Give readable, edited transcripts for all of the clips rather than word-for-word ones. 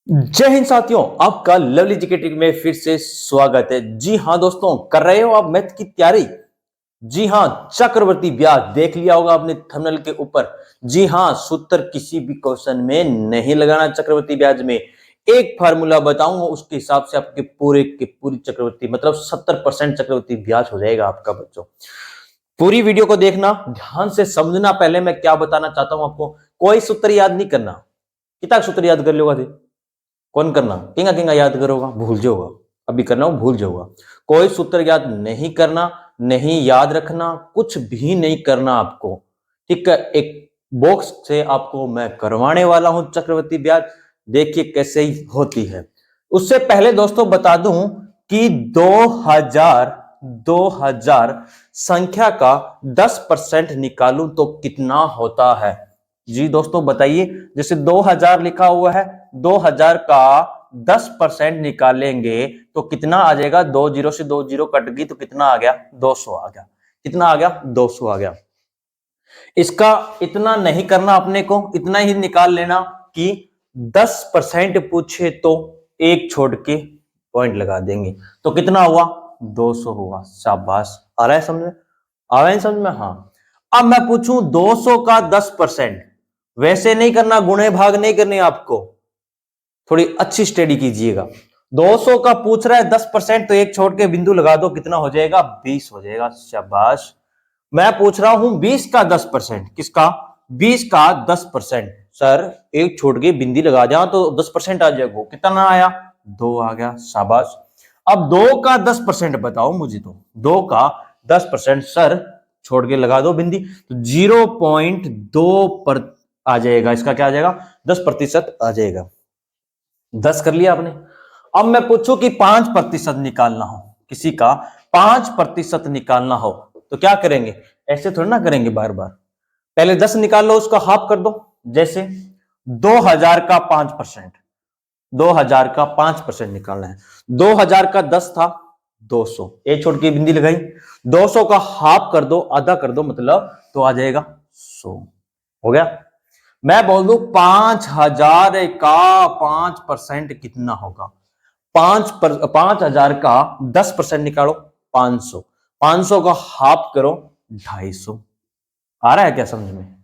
जय हिंद साथियों, आपका लवली जीके ट्रिक में फिर से स्वागत है। जी हां दोस्तों, कर रहे हो आप मैथ की तैयारी? जी हां, चक्रवर्ती ब्याज देख लिया होगा आपने थंबनेल के ऊपर। जी हां, सूत्र किसी भी क्वेश्चन में नहीं लगाना। चक्रवर्ती ब्याज में एक फार्मूला बताऊंगा, उसके हिसाब से आपके पूरे के पूरी चक्रवर्ती मतलब 70% चक्रवर्ती ब्याज हो जाएगा आपका। बच्चों पूरी वीडियो को देखना, ध्यान से समझना। पहले मैं क्या बताना चाहता हूं आपको, कोई सूत्र याद नहीं करना। कितना सूत्र याद कर लोगा? कौन करना? किंगा किंगा याद करोगा, भूल जाओगा। अभी करना हो भूल जाओगा। कोई सूत्र याद नहीं करना, नहीं याद रखना, कुछ भी नहीं करना आपको। ठीक है, एक बॉक्स से आपको मैं करवाने वाला हूं चक्रवर्ती ब्याज। देखिए कैसे ही होती है। उससे पहले दोस्तों बता दूं कि 2000 संख्या का 10% निकालूं तो कितना होता है? जी दोस्तों बताइए। जैसे 2000 लिखा हुआ है, 2000 का 10% निकालेंगे तो कितना आ जाएगा? 20 से 20 कट गई तो कितना आ गया? 200 आ गया। कितना आ गया? 200 आ गया। इसका इतना नहीं करना अपने को, इतना ही निकाल लेना कि 10% पूछे तो एक छोड़ के पॉइंट लगा देंगे तो कितना हुआ? 200 हुआ। शाबाश। आ रहा है समझ में? आ रहा है समझ में? हाँ। अब मैं पूछूं 200 का 10%, वैसे नहीं करना, गुणे भाग नहीं करनी आपको, थोड़ी अच्छी स्टडी कीजिएगा। 200 का पूछ रहा है 10%, तो एक छोड़ के बिंदु लगा दो, कितना हो जाएगा? 20 हो जाएगा। शाबाश। मैं पूछ रहा हूं 20 का 10%। किसका? 20 का 10%। सर एक छोड़ के बिंदी लगा जाओ तो 10% आ जाएगा। कितना आया? 2 आ गया। शाबाश। अब 2 का 10% बताओ मुझे। तो 2 का 10% सर छोड़ के लगा दो बिंदी, तो 0.2 पर आ जाएगा। इसका क्या आ जाएगा? 10% आ जाएगा। 10 कर लिया आपने। अब मैं पूछूं कि 5% निकालना हो, किसी का 5% निकालना हो तो क्या करेंगे? ऐसे थोड़ी ना करेंगे बार बार। पहले 10 निकाल लो, उसका हाफ कर दो। जैसे 2000 का 5%, 2000 का 5% निकालना है। 2000 का 10 था, 200, एक छोड़ के बिंदी लगाई। 200 का हाफ कर दो, आधा कर दो, मतलब तो आ जाएगा 100। हो गया। मैं बोल दू 5000 का 5% कितना होगा? 5000 का 10% निकालो, 500। 500 का हाफ करो, 250। आ रहा है क्या समझ में?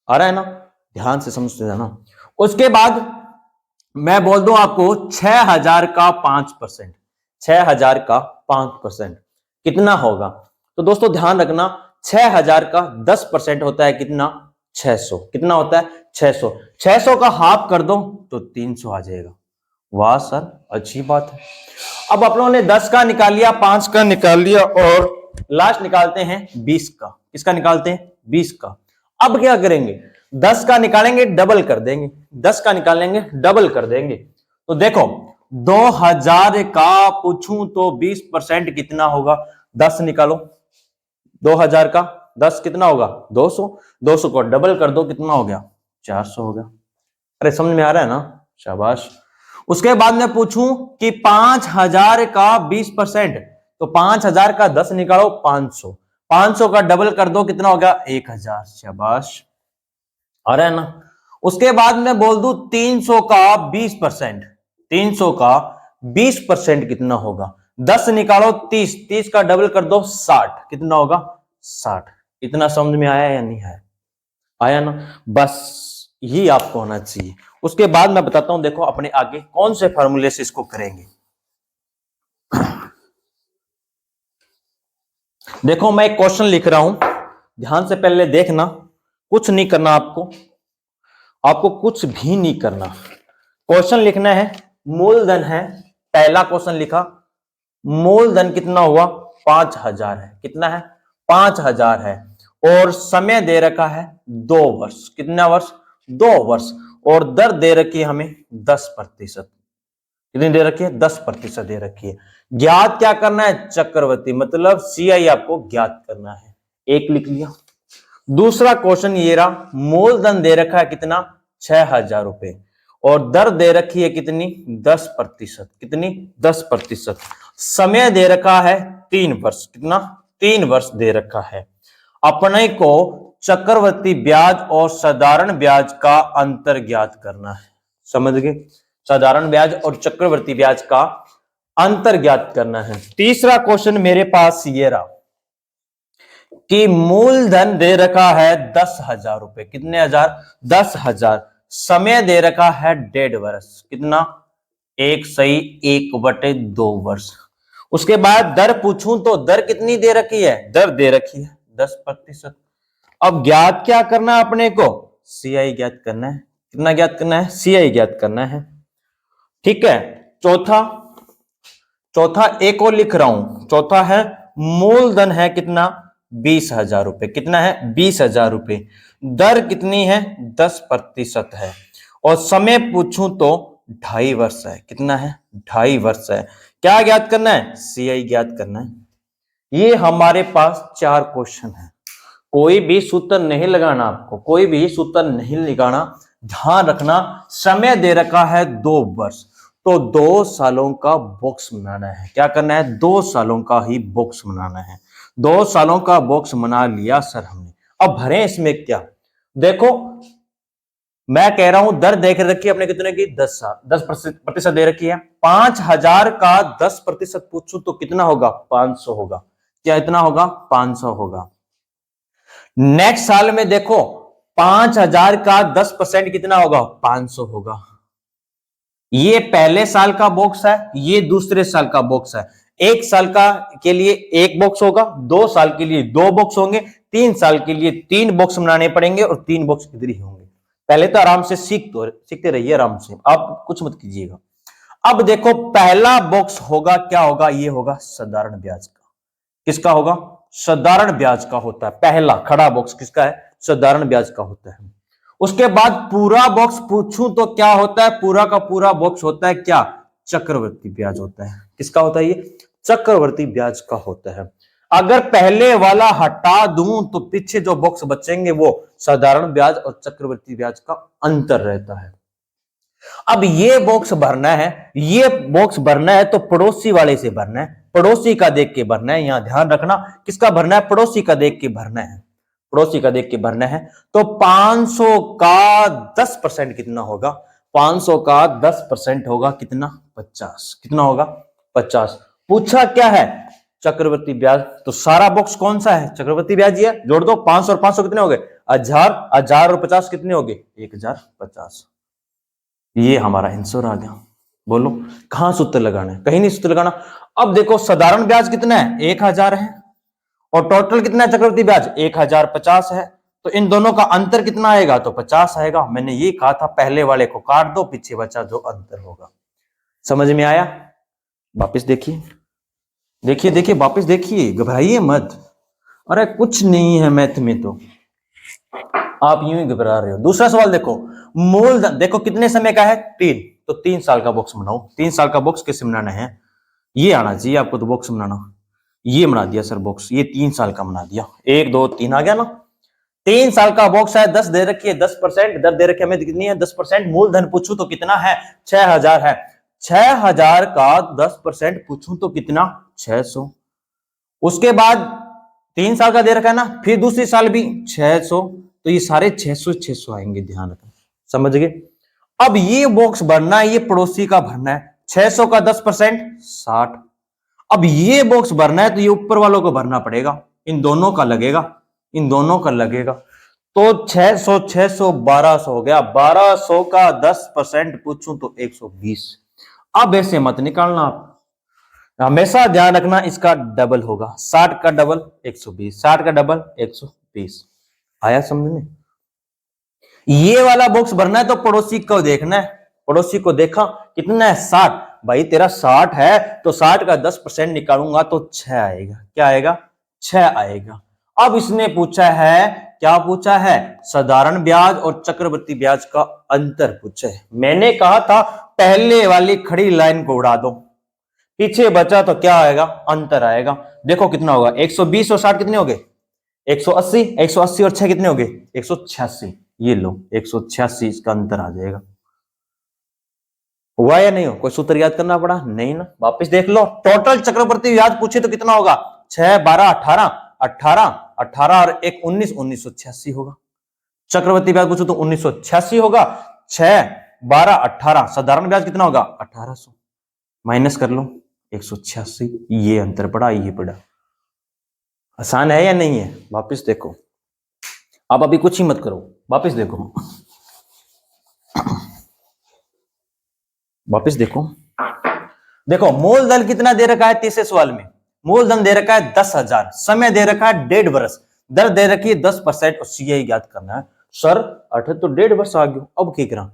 आ रहा है ना? ध्यान से समझते जाना। उसके बाद मैं बोल दूं आपको 6000 का 5%, 6000 का 5% कितना होगा? तो दोस्तों ध्यान रखना, 6000 का 10% होता है कितना? 600। कितना होता है? 600। 600 का हाफ कर दो तो 300 आ जाएगा। वाह सर, अच्छी बात है। अब आप लोगों ने 10 का निकाल लिया, 5 का निकाल लिया, और लास्ट निकालते हैं 20 का। किसका निकालते हैं? 20 का। अब क्या करेंगे? 10 का निकालेंगे, डबल कर देंगे। 10 का निकालेंगे, डबल कर देंगे। तो देखो 2000 का पूछूं तो 20% कितना होगा? 10 निकालो। 2000 का 10 कितना होगा? 200। 200 को डबल कर दो, कितना हो गया? 400 हो गया। अरे समझ में आ रहा है ना? शाबाश। उसके बाद मैं पूछूं कि 5000 का 20%, तो 5000 का 10 निकालो, 500। 500 का डबल कर दो, कितना हो गया? 1000। शाबाश। आ रहा है ना? उसके बाद मैं बोल दूं 300 का 20%, 300 का 20% कितना होगा? 10 निकालो, 30, 30 का डबल कर दो, 60। कितना होगा? 60। इतना समझ में आया या नहीं आया? आया ना? बस यही आपको होना चाहिए। उसके बाद मैं बताता हूं, देखो अपने आगे कौन से फॉर्मूले से इसको करेंगे। देखो मैं एक क्वेश्चन लिख रहा हूं, ध्यान से पहले देखना। कुछ नहीं करना आपको, आपको कुछ भी नहीं करना। क्वेश्चन लिखना है, मूलधन है। पहला क्वेश्चन लिखा, मूलधन कितना हुआ? 5000 है। कितना है? 5000 है। और समय दे रखा है 2 वर्ष। कितना वर्ष? 2 वर्ष। और दर दे रखी है हमें 10%। कितनी दे रखी है? 10% दे रखी है। ज्ञात क्या करना है? चक्रवर्ती मतलब सीआई आपको ज्ञात करना है। एक लिख लिया। दूसरा क्वेश्चन ये रहा, मूलधन दे रखा है कितना? 6000 रुपए। और दर दे रखी है कितनी? 10%। कितनी? 10%। समय दे रखा है 3 वर्ष। कितना? 3 वर्ष दे रखा है। अपने को चक्रवर्ती ब्याज और साधारण ब्याज का अंतर ज्ञात करना है। समझ गए? साधारण ब्याज और चक्रवर्ती ब्याज का अंतर ज्ञात करना है। तीसरा क्वेश्चन मेरे पास ये रहा कि मूलधन दे रखा है 10,000 रुपए। कितने हजार? 10,000। समय दे रखा है 1.5 वर्ष। कितना? 1/1/2 वर्ष। उसके बाद दर पूछूं तो दर कितनी दे रखी है? दर दे रखी है 10%। अब ज्ञात क्या करना है अपने को? सीआई ज्ञात करना है। कितना ज्ञात करना है? सीआई ज्ञात करना है। ठीक है। चौथा एक और लिख रहा हूं। चौथा है मूलधन है कितना? 20,000 रुपए। कितना है? 20,000 रुपए। दर कितनी है? 10% है। और समय पूछूं तो 2.5 वर्ष है। कितना है? 2.5 वर्ष है। क्या ज्ञात करना है? सीआई ज्ञात करना है। ये हमारे पास 4 क्वेश्चन है। कोई भी सूत्र नहीं लगाना आपको, कोई भी सूत्र नहीं लगाना। ध्यान रखना, समय दे रखा है 2 वर्ष, तो 2 सालों का बॉक्स बनाना है। क्या करना है? 2 सालों का ही बॉक्स बनाना है। 2 सालों का बॉक्स बना लिया सर हमने। अब भरें इसमें क्या? देखो, मैं कह रहा हूं दर देख रखी है अपने कितने की? 10% दे रखी है। 5,000 का 10% पूछूं तो कितना होगा? 500 होगा। क्या इतना होगा? 500 होगा। नेक्स्ट साल में देखो, 5,000 का 10% कितना होगा? 500 होगा। ये पहले साल का बॉक्स है, ये दूसरे साल का बॉक्स है। 1 साल का के लिए 1 बॉक्स होगा, 2 साल के लिए 2 बॉक्स होंगे, 3 साल के लिए 3 बॉक्स बनाने पड़ेंगे और 3 बॉक्स इधर ही होंगे। पहले तो आराम से सीखते रहिए, आराम से, आप कुछ मत कीजिएगा। अब देखो, पहला बॉक्स होगा, क्या होगा? ये होगा साधारण ब्याज का। किसका होगा? साधारण ब्याज का होता है। पहला खड़ा बॉक्स किसका है? साधारण ब्याज का होता है। उसके बाद पूरा बॉक्स पूछूं तो क्या होता है? पूरा का पूरा बॉक्स होता है क्या? चक्रवर्ती ब्याज होता है। किसका होता है? ये चक्रवर्ती ब्याज का होता है। अगर पहले वाला हटा दूं तो पीछे जो बॉक्स बचेंगे वो साधारण ब्याज और चक्रवर्ती ब्याज का अंतर रहता है। अब ये बॉक्स भरना है, ये बॉक्स भरना है तो पड़ोसी वाले से भरना है, पड़ोसी का देख के भरना है। यहां ध्यान रखना, किसका भरना है? पड़ोसी का देख के भरना है, पड़ोसी का देख के भरना है। तो 500 का 10% कितना होगा? 500 का 10% होगा कितना? 50। कितना होगा? 50। पूछा क्या है? चक्रवर्ती ब्याज। तो सारा बॉक्स कौन सा है? चक्रवर्ती ब्याज ही है। जोड़ दो, 500 और 500 कितने हो गए? 1000 और 50 कितने हो गए? 1050। ये हमारा आंसर आ गया। बोलो, कहां सूत्र लगाना है? कहीं नहीं सूत्र लगाना। अब देखो, साधारण ब्याज कितना है? 1000 है, और टोटल कितना है चक्रवर्ती ब्याज? 1050 है। तो इन दोनों का अंतर कितना आएगा? तो 50 आएगा। मैंने ये कहा था, पहले वाले को काट दो, पीछे बचा जो अंतर होगा। समझ में आया? वापिस देखिए, देखिए देखिए, वापिस देखिए, घबराइए मत। अरे कुछ नहीं है मैथ में, तो आप यूं ही घबरा रहे हो। दूसरा सवाल देखो, मूलधन देखो कितने समय का है? 3। तो 3 साल का बॉक्स बनाओ। 3 साल का बॉक्स कैसे बनाना है? ये आना चाहिए आपको तो बॉक्स बनाना। ये बना दिया सर बॉक्स, ये 3 साल का बना दिया। 1 2 3 आ गया ना। 3 साल का बॉक्स है, 10 दे रखी है, 10% दर दे रखी है, हमें कितनी है? 10%। मूलधन पूछूं तो कितना है? 6,000 है। 6,000 का 10% पूछूं तो कितना? 600। उसके बाद 3 साल का दे रखा है ना, फिर दूसरी साल भी 600। तो ये सारे 600 आएंगे, ध्यान रखना। समझ गए? अब ये बॉक्स भरना है, ये पड़ोसी का भरना है। 600 का 10% 60। अब ये बॉक्स भरना है तो ये ऊपर वालों को भरना पड़ेगा, इन दोनों का लगेगा, इन दोनों का लगेगा। तो 600 600 1200 हो गया। 1200 का 10% पूछूं तो 120। अब ऐसे मत निकालना आप, हमेशा ध्यान रखना इसका डबल होगा। 60 का डबल 120, 60 का डबल 120। आया समझ में? ये वाला बॉक्स भरना है तो पड़ोसी को देखना है। पड़ोसी को देखा, कितना है? 60। भाई तेरा 60 है तो 60 का 10% निकालूंगा तो 6 आएगा। क्या आएगा? 6 आएगा। अब इसने पूछा है, क्या पूछा है? साधारण ब्याज और चक्रवर्ती ब्याज का अंतर पूछा है। मैंने कहा था पहले वाली खड़ी लाइन को उड़ा दो, पीछे बचा तो क्या आएगा? अंतर आएगा। देखो कितना होगा? 120 और 60 कितने हो गए? 180। 180 और 6 कितने हो गए? 186। ये लो 186, इसका अंतर आ जाएगा। हुआ या नहीं हो? कोई सूत्र याद करना पड़ा? नहीं ना। वापस देख लो, टोटल चक्रवर्ती ब्याज पूछे तो कितना होगा? 6 12 18 18 18 और 1 19, 1986 होगा। चक्रवर्ती ब्याज पूछो तो 1986 होगा। 6 12 18, साधारण ब्याज कितना होगा 1800, माइनस कर लो 186, ये अंतर पड़ा, ये पड़ा। आसान है या नहीं है? वापस देखो, आप अभी कुछ ही मत करो, वापस देखो, वापस देखो। देखो मूलधन कितना दे रखा है तीसरे सवाल में, मूलधन दे रखा है 10,000, समय दे रखा है 1.5 वर्ष, दर दे रखी है 10% और सीए ज्ञात करना है। सर 8 तो 1.5 वर्ष आ गयो, अब क्या करा?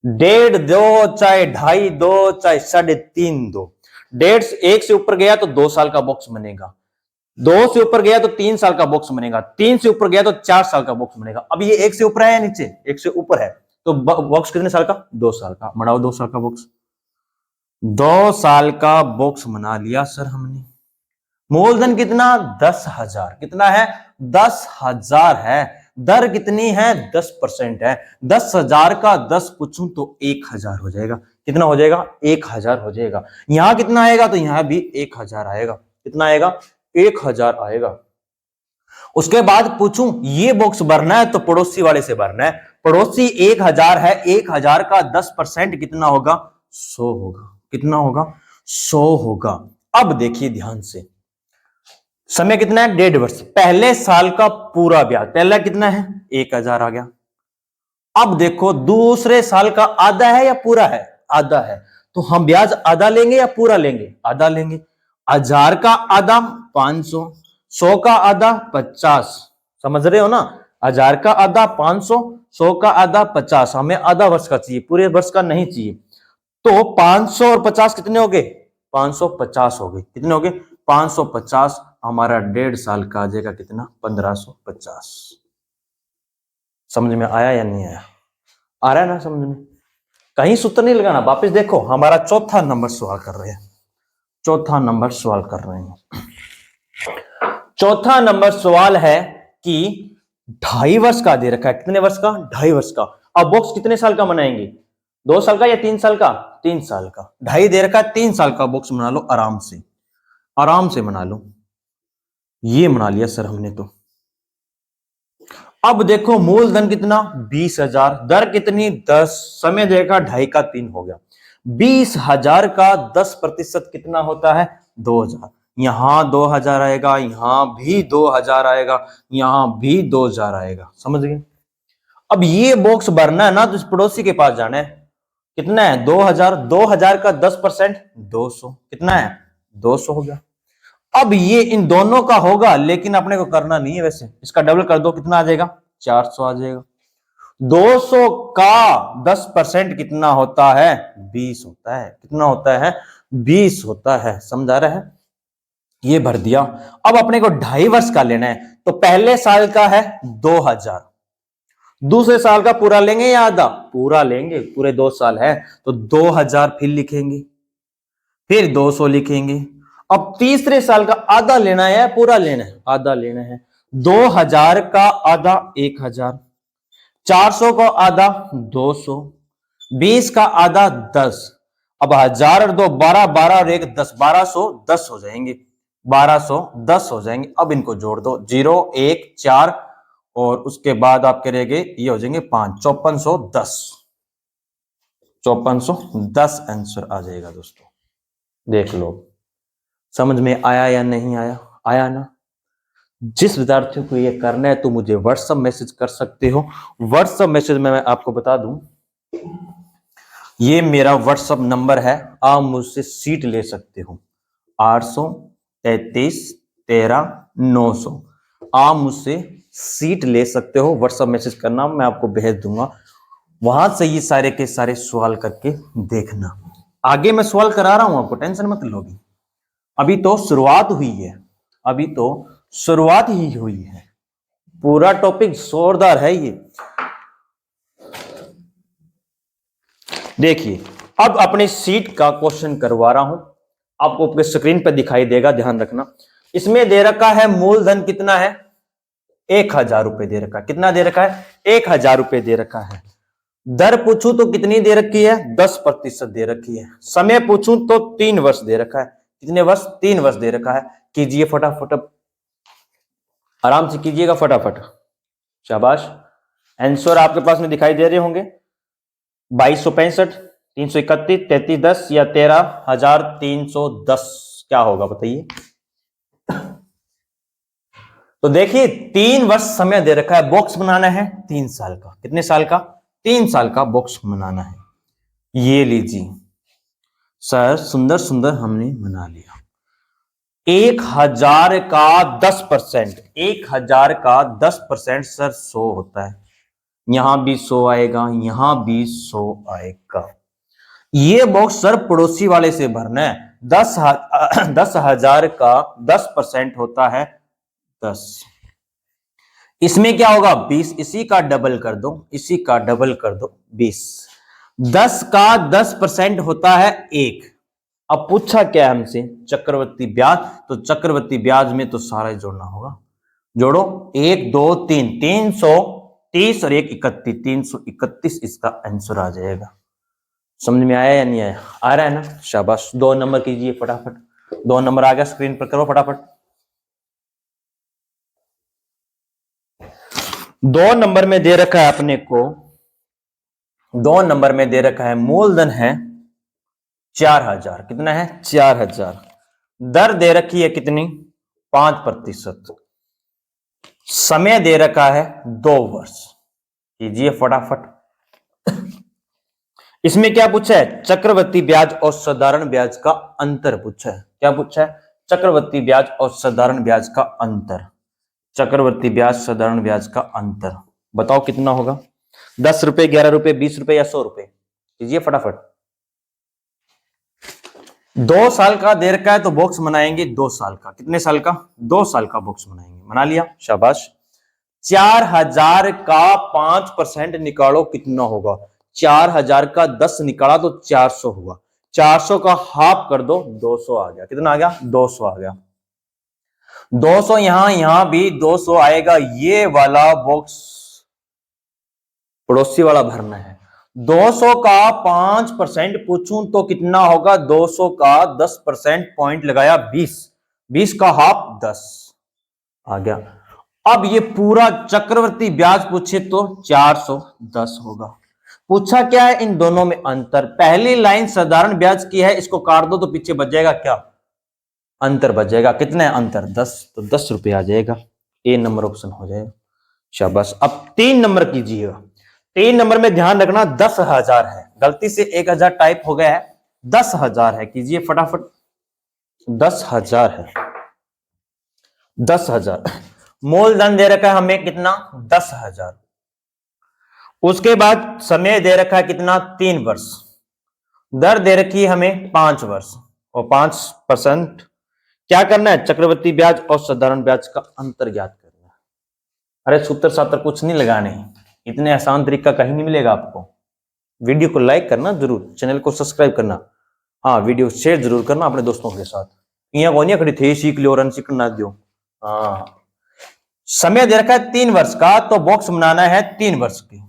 1.5 दो, चाहे 2.5 दो, चाहे 3.5 दो। 1.5 1 से ऊपर गया तो 2 साल का बॉक्स बनेगा, 2 से ऊपर गया तो 3 साल का बॉक्स बनेगा, 3 से ऊपर गया तो 4 साल का बॉक्स बनेगा। अब ये 1 से ऊपर है या नीचे? 1 से ऊपर है, तो बॉक्स कितने साल का? 2 साल का। बनाओ 2 साल का बॉक्स, 2 साल का बॉक्स बना लिया सर हमने। मूलधन कितना? 10,000, कितना है? 10,000 है। दर कितनी है? 10% है। 10,000 का 10 पूछूं तो 1,000 हो जाएगा। कितना हो जाएगा? 1,000 हो जाएगा। यहां कितना आएगा? तो यहां भी 1,000 आएगा। कितना आएगा? 1,000 आएगा। उसके बाद पूछूं ये बॉक्स भरना है तो पड़ोसी वाले से भरना है। पड़ोसी 1,000 है, 1,000 का 10% कितना होगा? 100 होगा। कितना होगा? 100 होगा। अब देखिए ध्यान से, समय कितना है? 1.5 वर्ष। पहले साल का पूरा ब्याज, पहला कितना है? 1,000 आ गया। अब देखो दूसरे साल का आधा है या पूरा है? आधा है, तो हम ब्याज आधा लेंगे या पूरा लेंगे? आधा लेंगे। 1,000 का आधा 500, 100 का आधा 50, समझ रहे हो ना? 1,000 का आधा 500, 100 का आधा 50। हमें आधा वर्ष का चाहिए, पूरे वर्ष का नहीं चाहिए। तो 500 और 50 कितने हो गए? 550 हो गए। कितने हो गए? 550। हमारा 1.5 साल का आ जाएगा कितना? 1550। समझ में आया या नहीं आया? आ रहा है ना समझ में? कहीं सूत्र नहीं लगाना। वापस देखो, हमारा चौथा नंबर सवाल कर रहे हैं, चौथा नंबर सवाल कर रहे हैं। चौथा नंबर सवाल है कि 2.5 वर्ष का दे रखा है। कितने वर्ष का? 2.5 वर्ष का। अब बॉक्स कितने साल का बनाएंगे? 2 साल का या 3 साल का? 3 साल का। 2.5 दे रखा है, 3 साल का बॉक्स बना लो आराम से, आराम से बना लो। ये बना लिया सर हमने तो। अब देखो मूलधन कितना? 20,000, दर कितनी? 10, समय देखा 2.5 का 3 हो गया। 20,000 का 10% कितना होता है? 2,000। यहां 2,000 आएगा, यहां भी 2,000 आएगा, यहां भी 2,000 आएगा। समझ गए? अब ये बॉक्स भरना है ना तो इस पड़ोसी के पास जाना है। कितना है? 2,000। 2,000 का 10% 200। कितना है? 200 हो गया। अब ये इन दोनों का होगा, लेकिन अपने को करना नहीं है वैसे। इसका डबल कर दो, कितना आ जाएगा? 400 आ जाएगा। 200 का 10% कितना होता है? 20 होता है। कितना होता है? 20 होता है। समझा रहा है? ये भर दिया। अब अपने को 2.5 वर्ष का लेना है, तो पहले साल का है 2,000, दूसरे साल का पूरा लेंगे या आधा? पूरा लेंगे, पूरे 2 साल है तो 2,000 फिर लिखेंगे, फिर 200 लिखेंगे। अब तीसरे साल का आधा लेना है या पूरा लेना है? आधा लेना है। 2,000 का आधा 1,000, 400 का आधा 200, 20 का आधा 10। अब 1,000 और 2 12, 12 और 1 10, 1,210 हो जाएंगे, 1,210 हो जाएंगे। अब इनको जोड़ दो, 0 1 4 और उसके बाद आप करेंगे ये हो जाएंगे 5, 5,410, 5,410 आंसर आ जाएगा दोस्तों। देख लो समझ में आया या नहीं आया? आया ना? जिस विद्यार्थियों को ये करना है तो मुझे व्हाट्सएप मैसेज कर सकते हो। व्हाट्सएप मैसेज में मैं आपको बता दूं, ये मेरा व्हाट्सएप नंबर है, आप मुझसे सीट ले सकते हो। 833 13 900, आप मुझसे सीट ले सकते हो। व्हाट्सएप मैसेज करना, मैं आपको भेज दूंगा। वहां से ये सारे के सारे सवाल करके देखना। आगे मैं सवाल करा रहा हूं आपको, टेंशन मत लोगी। अभी तो शुरुआत हुई है, अभी तो शुरुआत ही हुई है। पूरा टॉपिक जोरदार है ये। देखिए अब अपने सीट का क्वेश्चन करवा रहा हूं, आपको अपने स्क्रीन पर दिखाई देगा, ध्यान रखना। इसमें दे रखा है मूलधन कितना है? 1,000 रुपए दे रखा है। कितना दे रखा है? 1,000 रुपए दे रखा है। दर पूछूं तो कितनी दे रखी है? 10% दे रखी है। समय पूछूं तो 3 वर्ष दे रखा है। कितने वर्ष? 3 वर्ष दे रखा है। कीजिए फटाफट, आराम से कीजिएगा फटाफट। शाबाश, आंसर आपके पास में दिखाई दे रहे होंगे। 2265, 331, 3310 या 13310 क्या होगा बताइए। तो देखिए 3 वर्ष समय दे रखा है, बॉक्स बनाना है 3 साल का। कितने साल का? 3 साल का बॉक्स बनाना है। ये लीजिए सर, सुंदर सुंदर हमने बना लिया। 1000 का 10%, 1000 का 10% सर 100 होता है। यहां भी 100 आएगा, यहां भी 100 आएगा। ये बॉक्स सर पड़ोसी वाले से भरना है। 10,000 का 10% होता है 10। इसमें क्या होगा? 20। इसी का डबल कर दो, इसी का डबल कर दो, 20। 10 का 10% होता है 1। अब पूछा क्या है हमसे? चक्रवृद्धि ब्याज। तो चक्रवृद्धि ब्याज में तो सारा ही जोड़ना होगा। जोड़ो, 1 2 3, 330 और 1 31, 331 इसका आंसर आ जाएगा। समझ में आया या नहीं आया? आ रहा है ना? शाबाश। 2 नंबर कीजिए फटाफट। 2 नंबर आ गया, स्क्रीन पर करो फटाफट। 2 नंबर में दे रखा है अपने को, 2 नंबर में दे रखा है मूलधन है 4000। कितना है? 4000। दर दे रखी है कितनी? 5%। समय दे रखा है 2 वर्ष। कीजिए फटाफट। इसमें क्या पूछा है? चक्रवृद्धि ब्याज और साधारण ब्याज का अंतर पूछा है। क्या पूछा है? चक्रवृद्धि ब्याज और साधारण ब्याज का अंतर। चक्रवृद्धि ब्याज, साधारण ब्याज का अंतर बताओ कितना होगा? 10 रुपए, 11 रुपए, 20 रुपए या 100 रुपए? कीजिए फटाफट। 2 साल का दे रखा है तो बॉक्स बनाएंगे 2 साल का। कितने साल का? 2 साल का बॉक्स बनाएंगे। बना लिया, शाबाश। 4000 का 5% निकालो, कितना होगा? 4000 का 10 निकाला तो 400 हुआ। 400 का हाफ कर दो, 200 आ गया। कितना आ गया? 200 आ गया। 200 यहां भी 200 आएगा। ये वाला बॉक्स पड़ोसी वाला भरना है। 200 का 5% पूछूं तो कितना होगा? 200 का 10% पॉइंट लगाया 20, 20 का हाफ 10 आ गया। अब ये पूरा चक्रवृद्धि ब्याज पूछे तो 410 होगा। पूछा क्या है? इन दोनों में अंतर। पहली लाइन साधारण ब्याज की है, इसको काट दो तो पीछे बच जाएगा क्या? अंतर बच जाएगा। कितना है अंतर? 10। तो 10 रुपये आ जाएगा। ए नंबर ऑप्शन हो जाएगा। शाबाश। अब 3 नंबर कीजिएगा। 3 नंबर में ध्यान रखना 10,000 है, गलती से 1000 टाइप हो गया है, 10,000 है। कीजिए फटाफट। 10,000 है, 10,000। मूलधन दे रखा है हमें कितना? 10,000। उसके बाद समय दे रखा है कितना? 3 वर्ष। दर दे रखी है हमें 5 वर्ष और 5%। क्या करना है? चक्रवृद्धि ब्याज और साधारण ब्याज का अंतर ज्ञात करना है। अरे सूत्र सात्र कुछ नहीं लगाने, इतने आसान तरीका कहीं नहीं मिलेगा आपको। वीडियो को लाइक करना जरूर, चैनल को सब्सक्राइब करना, हाँ वीडियो शेयर जरूर करना अपने दोस्तों के साथ। यहाँ कौन खड़ी थे सीख लियो रन सीख ना दो। हाँ, समय दे रखा है 3 वर्ष का, तो बॉक्स बनाना है 3 वर्ष की।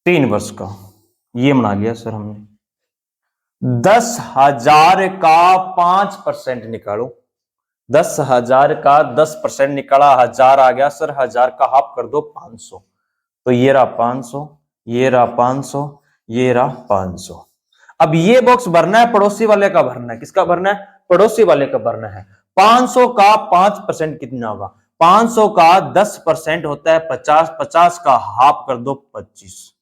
3 वर्ष का ये बना लिया सर हमने। 10,000 का 5% निकालो। 10,000 का 10% निकाला, 1000 आ गया सर। 1000 का हाफ कर दो, 500। तो ये रहा 500, ये रहा 500, ये रहा 500। अब ये बॉक्स भरना है, पड़ोसी वाले का भरना है। किसका भरना है? पड़ोसी वाले का भरना है। 500 का 5% कितना होगा? 500 का 10% होता है 50, 50 का हाफ कर दो 25।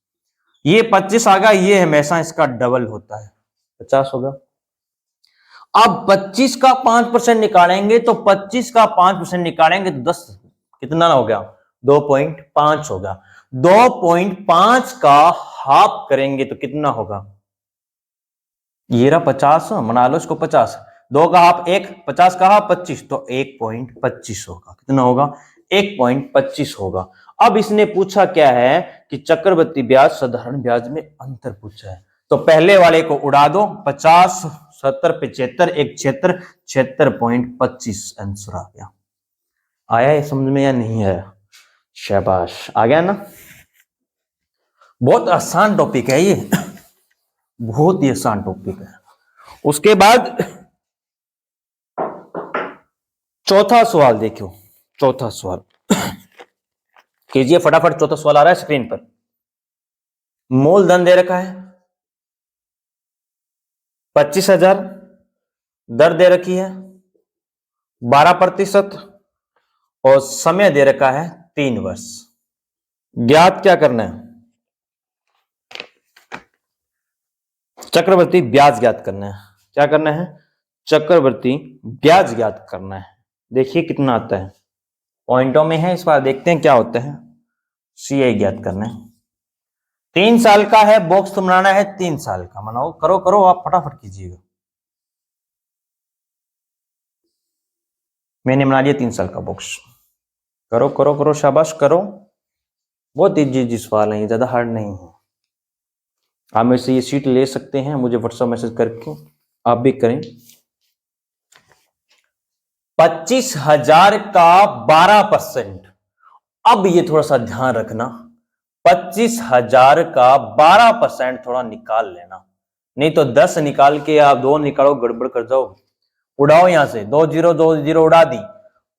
ये 25 आ गया, ये हमेशा इसका डबल होता है, 50 होगा। अब 25 का 5% निकालेंगे तो 25 का 5% निकालेंगे तो 10 कितना हो गया? 2.5 होगा। 2.5 का हाफ करेंगे तो कितना होगा? ये रहा 50, मना लो इसको 50। 2 का हाफ 1, 50 का हाफ 25, तो 1.25 होगा। कितना होगा? 1.25 होगा। अब इसने पूछा क्या है कि चक्रवृद्धि ब्याज साधारण ब्याज में अंतर पूछा है। तो पहले वाले को उड़ा दो, 50 70 75 1 76, 76.25 आंसर आ गया। आया ये समझ में या नहीं आया? शाबाश, आ गया ना? बहुत आसान टॉपिक है ये, बहुत ही आसान टॉपिक है। उसके बाद चौथा सवाल देखो, चौथा सवाल कीजिए फटाफट। चौथा सवाल आ रहा है स्क्रीन पर। मूलधन दे रखा है 25,000, दर दे रखी है 12% और समय दे रखा है 3 वर्ष। ज्ञात क्या करना है? चक्रवर्ती ब्याज ज्ञात करना है। क्या करना है? चक्रवर्ती ब्याज ज्ञात करना है। देखिए कितना आता है, पॉइंटों में है, इस बार देखते हैं क्या होता है। सीआई ज्ञात करना है। 3 साल का है बॉक्स, तो बनाना है 3 साल का। बनाओ, करो करो, आप फटाफट कीजिएगा। मैंने बना लिया 3 साल का बॉक्स। करो करो करो, शाबाश करो। बहुत इजी सवाल है, ज्यादा हार्ड नहीं है। आप में से ये शीट ले सकते हैं, मुझे व्हाट्सएप मैसेज करके, आप भी करें। 25,000 का 12%। अब ये थोड़ा सा ध्यान रखना, 25,000 का 12% थोड़ा निकाल लेना, नहीं तो 10 निकाल के आप 2 निकालो, गड़बड़ कर जाओ। उड़ाओ यहां से, 2 जीरो उड़ा दी।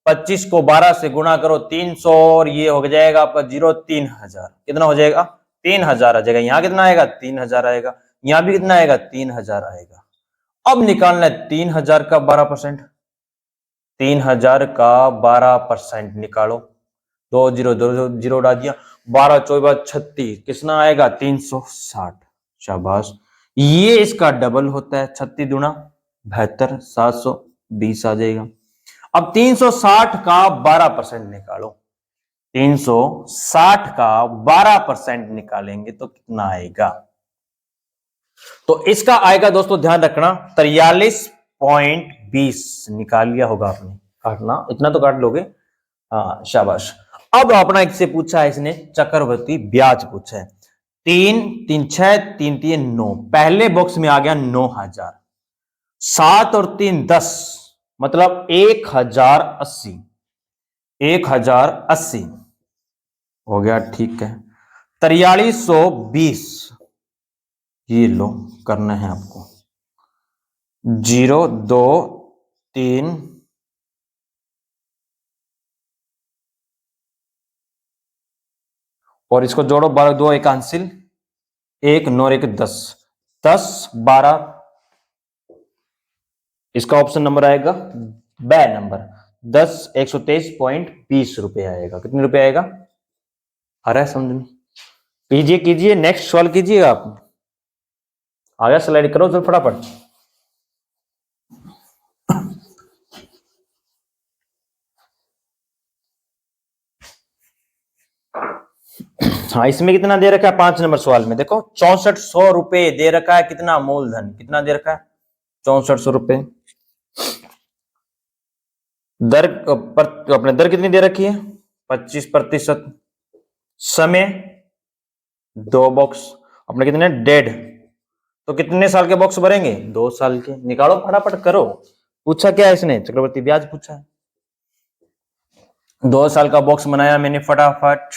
25 को 12 से गुणा करो 300 और ये हो जाएगा आपका 3,000। कितना हो जाएगा? 3,000 आ जाएगा। यहां कितना आएगा? 3,000 आएगा। यहां भी कितना आएगा? 3,000 आएगा। अब निकालना है 3,000 का 12%। 3,000 का 12% निकालो। 2 जीरो उड़ा दिया। 12 चौबा 36, कितना आएगा? 360। शाबाश। ये इसका डबल होता है, 36 दूना 72, 720 आ जाएगा। अब 360 का 12% निकालो। 360 का 12% निकालेंगे तो कितना आएगा? तो इसका आएगा दोस्तों, ध्यान रखना, 43.20 निकाल लिया होगा आपने। काटना इतना तो काट लोगे। हाँ शाबाश। अब अपना इससे पूछा है इसने, चक्रवर्ती ब्याज पूछा है। 3 3 6 3 3 9, पहले बॉक्स में आ गया 9,000। 7 और 3 10, मतलब 1,080। 1,080 हो गया, ठीक है। 4320, ये लो, करना है आपको। 0 2 3 और इसको जोड़ो, 12 2 1 हासिल, 1 9 1 10, 10 12। इसका ऑप्शन नंबर आएगा ब नंबर 10, 123.20 रुपए आएगा। कितने रुपए आएगा? आ रहा है समझ में? कीजिए कीजिए, नेक्स्ट सवाल कीजिएगा आप। आ गया, स्लाइड करो जरा फटाफट। हाँ, इसमें कितना दे रखा है? 5 नंबर सवाल में देखो, 6400 रुपए दे रखा है। कितना मूलधन? कितना दे रखा है? 6400 रुपए। दर अपने दर कितनी दे रखी है? 25%। समय 2 बॉक्स, अपने कितने? 1.5। तो कितने साल के बॉक्स भरेंगे? 2 साल के। निकालो फटाफट करो। पूछा क्या है इसने? चक्रवर्ती ब्याज पूछा है। 2 साल का बॉक्स बनाया मैंने, फटाफट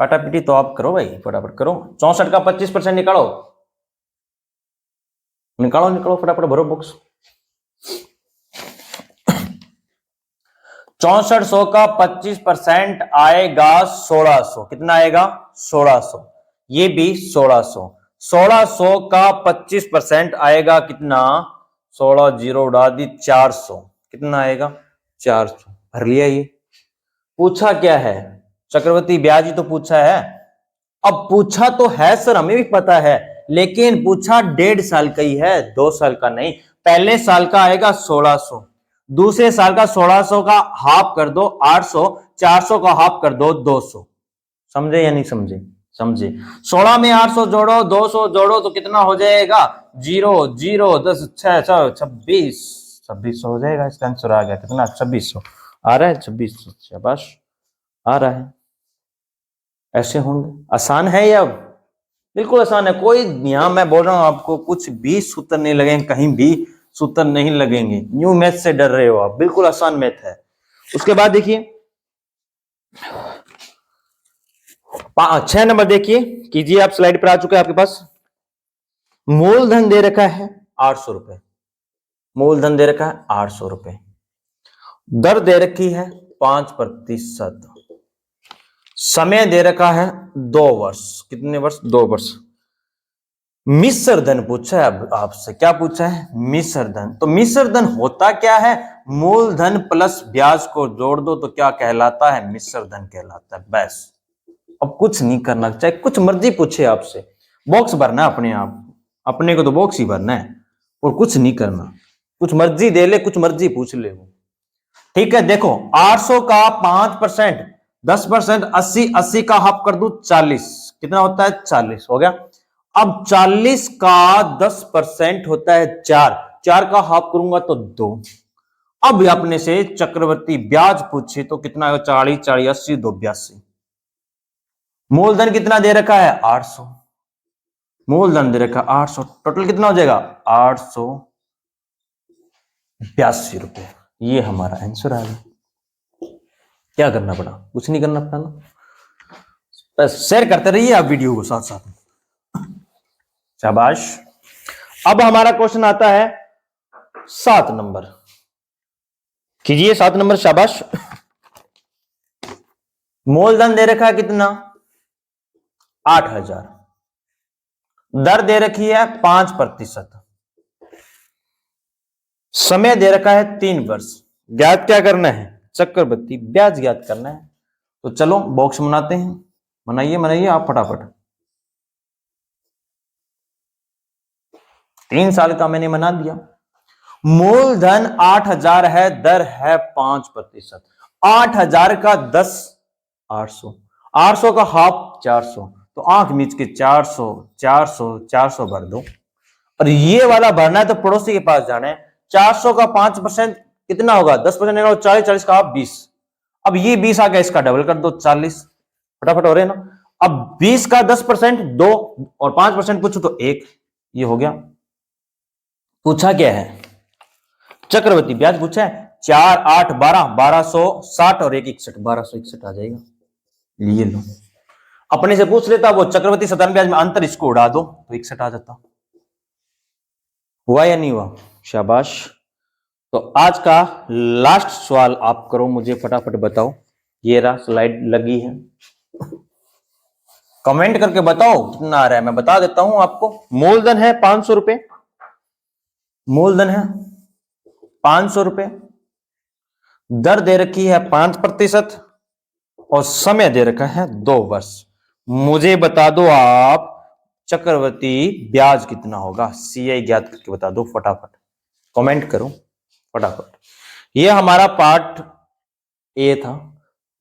काटा पीटी तो आप करो भाई, फटाफट करो। 64 का 25% निकालो, निकालो निकालो फटाफट, भरो बॉक्स। 6400 का 25% आएगा 1600। कितना आएगा? 1600। ये भी 1600। 1600 का 25% आएगा कितना? 16 जीरो उड़ा दी, 400। कितना आएगा? 400। भर लिया। ये पूछा क्या है? चक्रवर्ती ब्याज ही तो पूछा है। अब पूछा तो है सर, हमें भी पता है, लेकिन पूछा 1.5 साल का ही है, 2 साल का नहीं। पहले साल का आएगा 1600, दूसरे साल का 1600 का हाफ कर दो 800, 400 का हाफ कर दो 200। समझे या नहीं समझे? समझे। 16 में 800 जोड़ो, 200 जोड़ो तो कितना हो जाएगा? 0 0 10 6 26, 2600 हो जाएगा। इसका आंसर आ गया कितना? 2600 आ रहा है। 2600, शाबाश, आ रहा है। ऐसे होंगे। आसान है या? बिल्कुल आसान है। कोई यहां मैं बोल रहा हूं आपको, कुछ भी सूत्र नहीं लगेंगे, कहीं भी सूत्र नहीं लगेंगे। न्यू मैथ से डर रहे हो आप, बिल्कुल आसान मैथ है। उसके बाद देखिए 6 नंबर देखिए, कीजिए आप। स्लाइड पर आ चुके हैं आपके पास। मूलधन दे रखा है 800 रुपए। मूलधन दे रखा है 800 रुपए। दर दे रखी है 5%। समय दे रखा है 2 वर्ष। कितने वर्ष? 2 वर्ष। मिश्र धन पूछा है अब आपसे। क्या पूछा है? मिश्र धन। तो मिश्र धन होता क्या है? मूलधन प्लस ब्याज को जोड़ दो तो क्या कहलाता है? मिश्र धन कहलाता है। बस, अब कुछ नहीं करना, चाहे कुछ मर्जी पूछे आपसे, बॉक्स भरना अपने आप, अपने को तो बॉक्स ही भरना है और कुछ नहीं करना। कुछ मर्जी दे ले, कुछ मर्जी पूछ ले वो। ठीक है, देखो 800 का 5%, 10%, 80, 80 का हाफ कर दू 40, कितना होता है? 40 हो गया। अब 40 का 10% होता है 4, 4 का हाफ करूंगा तो 2। अब अपने से चक्रवर्ती ब्याज पूछे तो कितना है? 40, 40, 80, 2, 82। मूलधन कितना दे रखा है? 800। मूलधन दे रखा 800, टोटल कितना हो जाएगा? 882 रुपए। ये हमारा आंसर आ गया। क्या करना पड़ा? कुछ नहीं करना पड़ा ना, बस शेयर करते रहिए आप वीडियो को साथ साथ में। शाबाश। अब हमारा क्वेश्चन आता है 7 नंबर। कीजिए 7 नंबर। शाबाश। मूलधन दे रखा है कितना? 8000। दर दे रखी है 5%। समय दे रखा है 3 वर्ष। ज्ञात क्या करना है? चक्रवृद्धि ब्याज ज्ञात करना है। तो चलो बॉक्स बनाते हैं। बनाइए बनाइए आप फटाफट। 3 साल का मैंने बना दिया। मूलधन 8000 है, दर है 5%। 8000 का 10, 800, 800 का हाफ 400, तो आंख मीच के 400, 400, 400 भर दो। और ये वाला भरना है तो पड़ोसी के पास जाना है। 400 का 5% कितना होगा? 10%, 40, 40 का हाफ 20। अब ये 20 आ गया, इसका डबल कर दो 40। फटाफट हो रहे हैं ना। अब 20 का 10% 2 और 5% पूछो तो 1। ये हो गया। पूछा क्या है? चक्रवृद्धि ब्याज पूछा है। 4, 8, 12, 1260 और 1, 61, 1261 आ जाएगा। लिए लो। अपने से पूछ लेता वो चक्रवृद्धि साधारण ब्याज में अंतर, इसको उड़ा दो तो 61 आ जाता। हुआ या नहीं हुआ? शाबाश। तो आज का लास्ट सवाल आप करो, मुझे फटाफट बताओ। ये रहा, स्लाइड लगी है। कमेंट करके बताओ कितना आ रहा है, मैं बता देता हूं आपको। मूलधन है 500 रुपए। मूलधन है 500 रुपए। दर दे रखी है 5% और समय दे रखा है 2 वर्ष। मुझे बता दो आप चक्रवृद्धि ब्याज कितना होगा? सीआई ज्ञात करके बता दो फटाफट। कमेंट करो फटाफट। ये हमारा पार्ट ए था।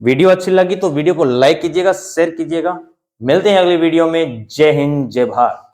वीडियो अच्छी लगी तो वीडियो को लाइक कीजिएगा, शेयर कीजिएगा। मिलते हैं अगली वीडियो में। जय हिंद, जय भारत।